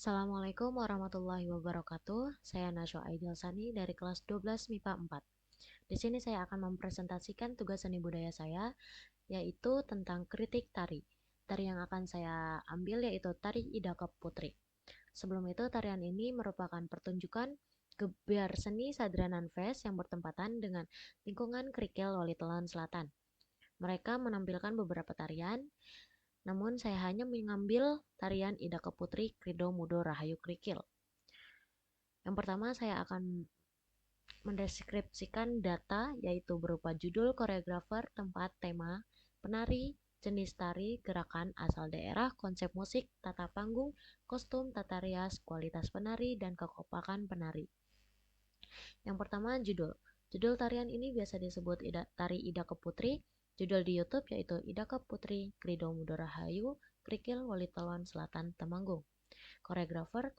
Assalamualaikum warahmatullahi wabarakatuh. Saya Nasyo Aidil Sani dari kelas 12 MIPA 4. Di sini saya akan mempresentasikan tugas seni budaya saya, yaitu tentang kritik tari. Tari yang akan saya ambil yaitu tari Idaka Putri. Sebelum itu, tarian ini merupakan pertunjukan gebiar seni Sadranan Fest yang bertempatan dengan lingkungan Kerikil Walitelan Selatan. Mereka menampilkan beberapa tarian, namun saya hanya mengambil tarian Idaka Putri Krido Mudo Rahayu Krikil. Yang pertama saya akan mendeskripsikan data yaitu berupa judul, koreografer, tempat, tema, penari, jenis tari, gerakan, asal daerah, konsep musik, tata panggung, kostum, tata rias, kualitas penari, dan kekompakan penari. Yang pertama judul. Judul tarian ini biasa disebut Tari Idaka Putri. Judul di YouTube yaitu Idaka Putri Krido Mudo Rahayu Krikil Walitelon Selatan Temanggung. Koreografer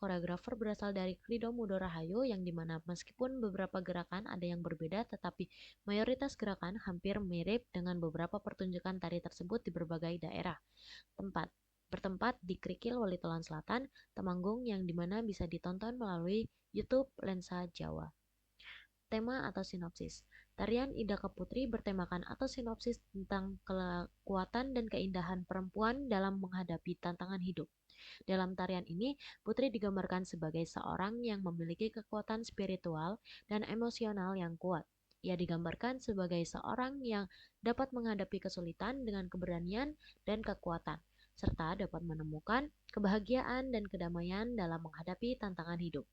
berasal dari Krido Mudo Rahayu yang dimana meskipun beberapa gerakan ada yang berbeda tetapi mayoritas gerakan hampir mirip dengan beberapa pertunjukan tari tersebut di berbagai daerah. Bertempat di Krikil Walitelon Selatan, Temanggung yang dimana bisa ditonton melalui YouTube Lensa Jawa. Tema atau sinopsis. Tarian Idaka Putri bertemakan atau sinopsis tentang kekuatan dan keindahan perempuan dalam menghadapi tantangan hidup. Dalam tarian ini, Putri digambarkan sebagai seorang yang memiliki kekuatan spiritual dan emosional yang kuat. Ia digambarkan sebagai seorang yang dapat menghadapi kesulitan dengan keberanian dan kekuatan, serta dapat menemukan kebahagiaan dan kedamaian dalam menghadapi tantangan hidup.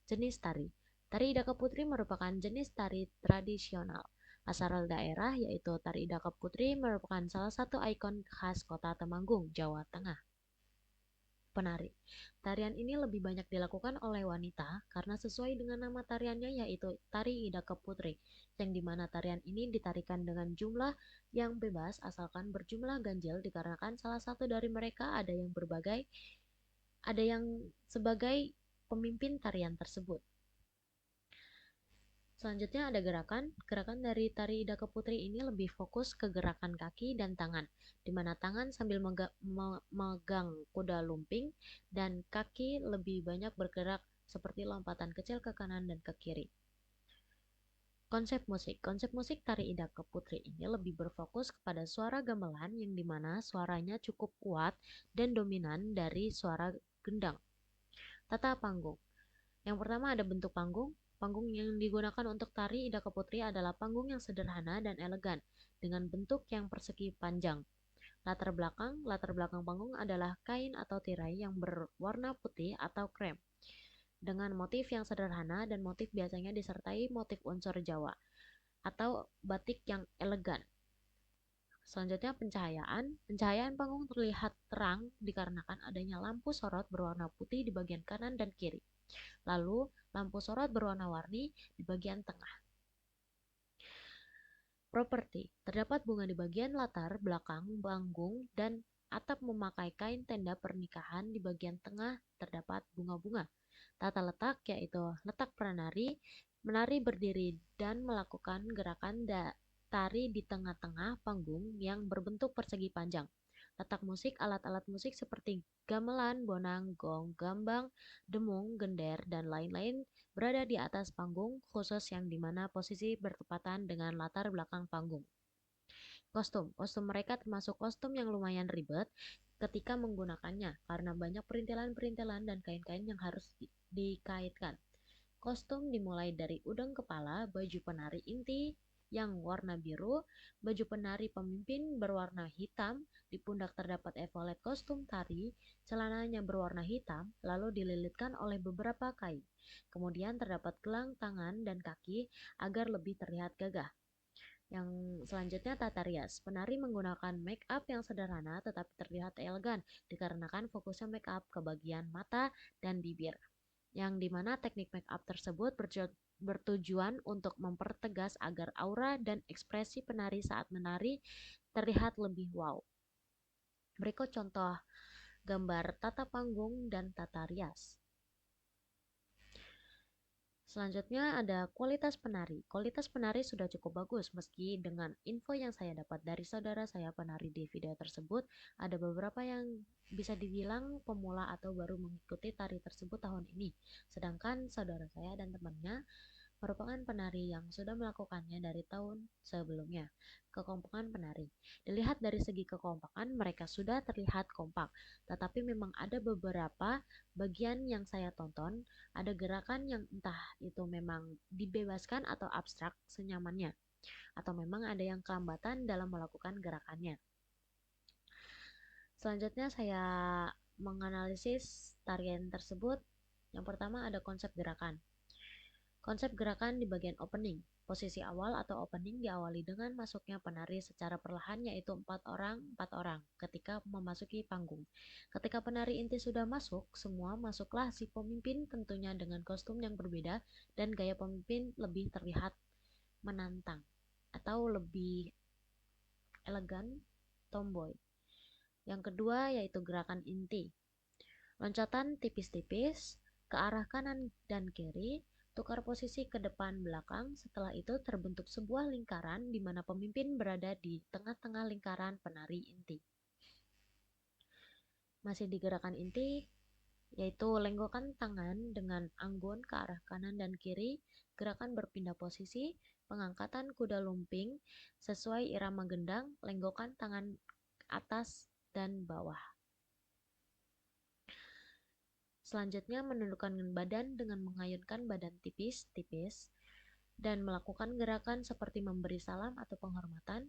Jenis tari. Tari Idaka Putri merupakan jenis tari tradisional asal daerah, yaitu Tari Idaka Putri merupakan salah satu ikon khas kota Temanggung, Jawa Tengah. Penari. Tarian ini lebih banyak dilakukan oleh wanita karena sesuai dengan nama tariannya yaitu Tari Idaka Putri, yang dimana tarian ini ditarikan dengan jumlah yang bebas asalkan berjumlah ganjil dikarenakan salah satu dari mereka ada yang sebagai pemimpin tarian tersebut. Selanjutnya ada gerakan. Gerakan dari tari Idaka Putri ini lebih fokus ke gerakan kaki dan tangan, di mana tangan sambil megang kuda lumping dan kaki lebih banyak bergerak seperti lompatan kecil ke kanan dan ke kiri. Konsep musik. Konsep musik tari Idaka Putri ini lebih berfokus kepada suara gamelan yang dimana suaranya cukup kuat dan dominan dari suara gendang. Tata panggung. Yang pertama ada bentuk panggung. Panggung yang digunakan untuk tari Idaka Putri adalah panggung yang sederhana dan elegan dengan bentuk yang persegi panjang. Latar belakang panggung adalah kain atau tirai yang berwarna putih atau krem dengan motif yang sederhana dan motif biasanya disertai motif unsur Jawa atau batik yang elegan. Selanjutnya pencahayaan. Pencahayaan panggung terlihat terang dikarenakan adanya lampu sorot berwarna putih di bagian kanan dan kiri. Lalu, lampu sorot berwarna-warni di bagian tengah. Properti. Terdapat bunga di bagian latar belakang panggung dan atap memakai kain tenda pernikahan di bagian tengah terdapat bunga-bunga. Tata letak yaitu letak penari, menari berdiri dan melakukan gerakan tari di tengah-tengah panggung yang berbentuk persegi panjang. Letak musik, alat-alat musik seperti gamelan, bonang, gong, gambang, demung, gender, dan lain-lain berada di atas panggung khusus yang dimana posisi bertepatan dengan latar belakang panggung. Kostum. Kostum mereka termasuk kostum yang lumayan ribet ketika menggunakannya karena banyak perintilan-perintilan dan kain-kain yang harus dikaitkan. Kostum dimulai dari udeng kepala, baju penari inti yang warna biru, baju penari pemimpin berwarna hitam, di pundak terdapat evolet kostum tari, celananya berwarna hitam, lalu dililitkan oleh beberapa kain. Kemudian terdapat gelang tangan dan kaki agar lebih terlihat gagah. Yang selanjutnya tata rias. Penari menggunakan make up yang sederhana tetapi terlihat elegan dikarenakan fokusnya make up ke bagian mata dan bibir, yang dimana teknik make up tersebut bertujuan untuk mempertegas agar aura dan ekspresi penari saat menari terlihat lebih wow. Berikut contoh gambar tata panggung dan tata rias. Selanjutnya ada kualitas penari. Kualitas penari sudah cukup bagus meski dengan info yang saya dapat dari saudara saya penari di video tersebut, ada beberapa yang bisa dibilang pemula atau baru mengikuti tari tersebut tahun ini. Sedangkan saudara saya dan temannya merupakan penari yang sudah melakukannya dari tahun sebelumnya. Kekompakan penari. Dilihat dari segi kekompakan, mereka sudah terlihat kompak. Tetapi memang ada beberapa bagian yang saya tonton, ada gerakan yang entah itu memang dibebaskan atau abstrak senyamannya, atau memang ada yang kelambatan dalam melakukan gerakannya. Selanjutnya saya menganalisis tarian tersebut. Yang pertama ada konsep gerakan. Konsep gerakan di bagian opening. Posisi awal atau opening diawali dengan masuknya penari secara perlahan yaitu 4 orang ketika memasuki panggung. Ketika penari inti sudah masuk, semua masuklah si pemimpin tentunya dengan kostum yang berbeda dan gaya pemimpin lebih terlihat menantang atau lebih elegan, tomboy. Yang kedua yaitu gerakan inti. Loncatan tipis-tipis ke arah kanan dan kiri, tukar posisi ke depan belakang, setelah itu terbentuk sebuah lingkaran di mana pemimpin berada di tengah-tengah lingkaran penari inti. Masih di gerakan inti, yaitu lenggokan tangan dengan anggun ke arah kanan dan kiri, gerakan berpindah posisi, pengangkatan kuda lumping sesuai irama gendang, lenggokan tangan atas dan bawah. Selanjutnya menundukkan badan dengan mengayunkan badan tipis-tipis dan melakukan gerakan seperti memberi salam atau penghormatan,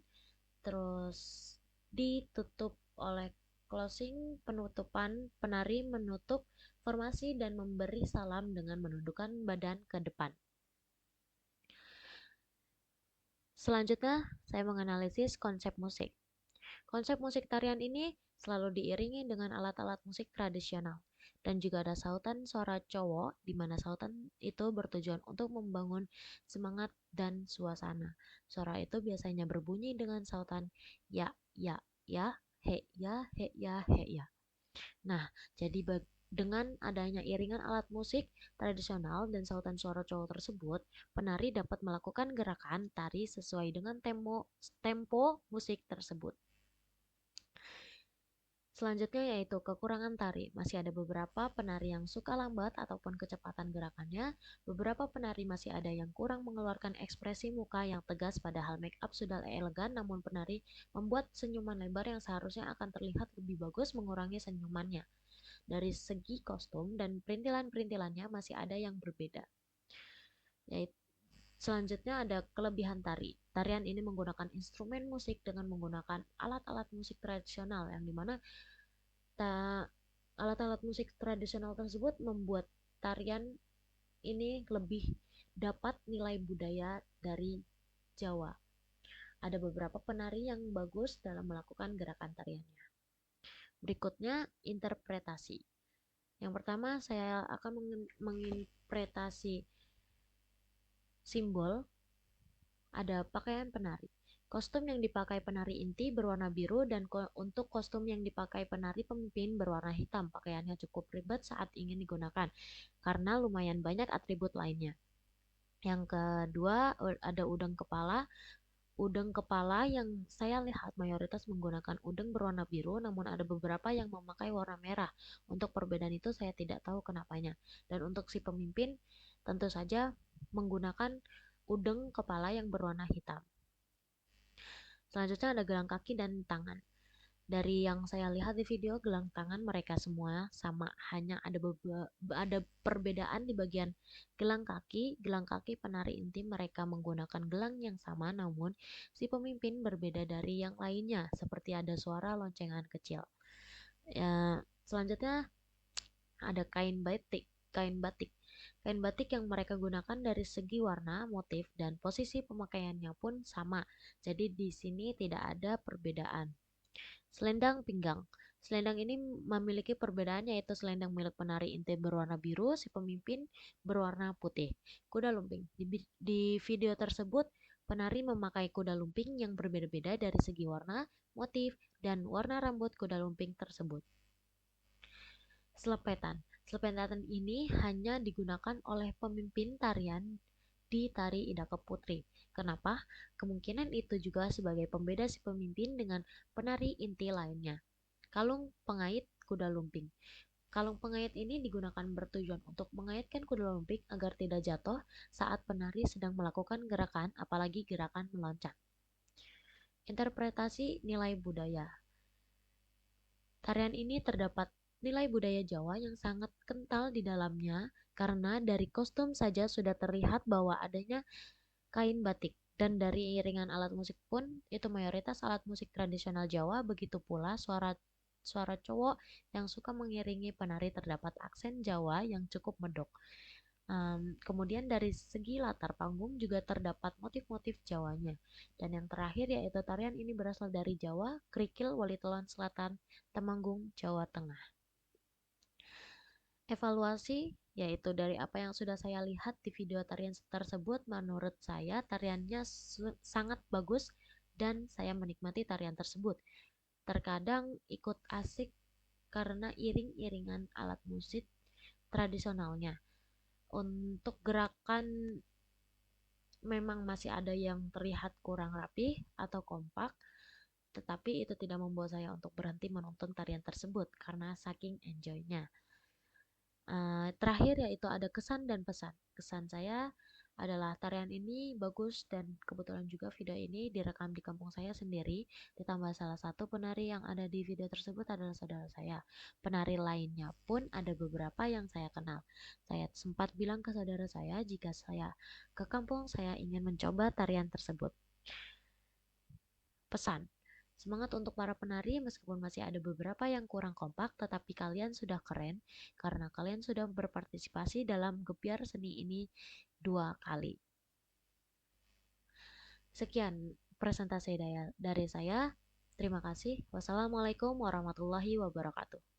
terus ditutup oleh closing penutupan, penari menutup formasi dan memberi salam dengan menundukkan badan ke depan. Selanjutnya saya menganalisis konsep musik. Konsep musik tarian ini selalu diiringi dengan alat-alat musik tradisional. Dan juga ada sautan suara cowok, di mana sautan itu bertujuan untuk membangun semangat dan suasana. Suara itu biasanya berbunyi dengan sautan ya, ya, ya, he, ya, he, ya, he, ya. Nah, jadi dengan adanya iringan alat musik tradisional dan sautan suara cowok tersebut, penari dapat melakukan gerakan tari sesuai dengan tempo musik tersebut. Selanjutnya yaitu kekurangan tari. Masih ada beberapa penari yang suka lambat ataupun kecepatan gerakannya. Beberapa penari masih ada yang kurang mengeluarkan ekspresi muka yang tegas padahal make up sudah elegan, namun penari membuat senyuman lebar yang seharusnya akan terlihat lebih bagus mengurangi senyumannya. Dari segi kostum dan perintilan-perintilannya masih ada yang berbeda. Yaitu selanjutnya ada kelebihan tari. Tarian ini menggunakan instrumen musik dengan menggunakan alat-alat musik tradisional yang dimana alat-alat musik tradisional tersebut membuat tarian ini lebih dapat nilai budaya dari Jawa. Ada beberapa penari yang bagus dalam melakukan gerakan tariannya. Berikutnya interpretasi. Yang pertama saya akan menginterpretasi simbol. Ada pakaian penari. Kostum yang dipakai penari inti berwarna biru dan untuk kostum yang dipakai penari pemimpin berwarna hitam. Pakaiannya cukup ribet saat ingin digunakan karena lumayan banyak atribut lainnya. Yang kedua ada udeng kepala. Udeng kepala yang saya lihat mayoritas menggunakan udeng berwarna biru, namun ada beberapa yang memakai warna merah. Untuk perbedaan itu saya tidak tahu kenapanya. Dan untuk si pemimpin tentu saja menggunakan udeng kepala yang berwarna hitam. Selanjutnya ada gelang kaki dan tangan. Dari yang saya lihat di video, gelang tangan mereka semua sama, hanya ada perbedaan di bagian gelang kaki. Gelang kaki penari inti mereka menggunakan gelang yang sama, namun si pemimpin berbeda dari yang lainnya, seperti ada suara loncengan kecil. Selanjutnya ada kain batik. Kain batik yang mereka gunakan dari segi warna, motif, dan posisi pemakaiannya pun sama. Jadi di sini tidak ada perbedaan. Selendang pinggang. Selendang ini memiliki perbedaan yaitu selendang milik penari inti berwarna biru, si pemimpin berwarna putih. Kuda lumping. Di video tersebut, penari memakai kuda lumping yang berbeda-beda dari segi warna, motif, dan warna rambut kuda lumping tersebut. Selepetan. Sepentas ini hanya digunakan oleh pemimpin tarian di tari Ida Keputri. Kenapa? Kemungkinan itu juga sebagai pembeda si pemimpin dengan penari inti lainnya. Kalung pengait kuda lumping. Kalung pengait ini digunakan bertujuan untuk mengaitkan kuda lumping agar tidak jatuh saat penari sedang melakukan gerakan, apalagi gerakan meloncat. Interpretasi nilai budaya. Tarian ini terdapat nilai budaya Jawa yang sangat kental di dalamnya karena dari kostum saja sudah terlihat bahwa adanya kain batik dan dari iringan alat musik pun itu mayoritas alat musik tradisional Jawa, begitu pula suara suara cowok yang suka mengiringi penari terdapat aksen Jawa yang cukup medok. Kemudian dari segi latar panggung juga terdapat motif-motif Jawanya. Dan yang terakhir yaitu tarian ini berasal dari Jawa, Krikil, Walitelon Selatan, Temanggung, Jawa Tengah. Evaluasi yaitu dari apa yang sudah saya lihat di video tarian tersebut, menurut saya tariannya sangat bagus dan saya menikmati tarian tersebut. Terkadang ikut asik karena iring-iringan alat musik tradisionalnya. Untuk gerakan memang masih ada yang terlihat kurang rapi atau kompak, tetapi itu tidak membuat saya untuk berhenti menonton tarian tersebut karena saking enjoynya. Terakhir yaitu ada kesan dan pesan. Kesan saya adalah tarian ini bagus dan kebetulan juga video ini direkam di kampung saya sendiri, ditambah salah satu penari yang ada di video tersebut adalah saudara saya. Penari lainnya pun ada beberapa yang saya kenal. Saya sempat bilang ke saudara saya jika saya ke kampung saya ingin mencoba tarian tersebut. Pesan: semangat untuk para penari meskipun masih ada beberapa yang kurang kompak, tetapi kalian sudah keren karena kalian sudah berpartisipasi dalam gebyar seni ini 2 kali. Sekian presentasi dari saya. Terima kasih. Wassalamualaikum warahmatullahi wabarakatuh.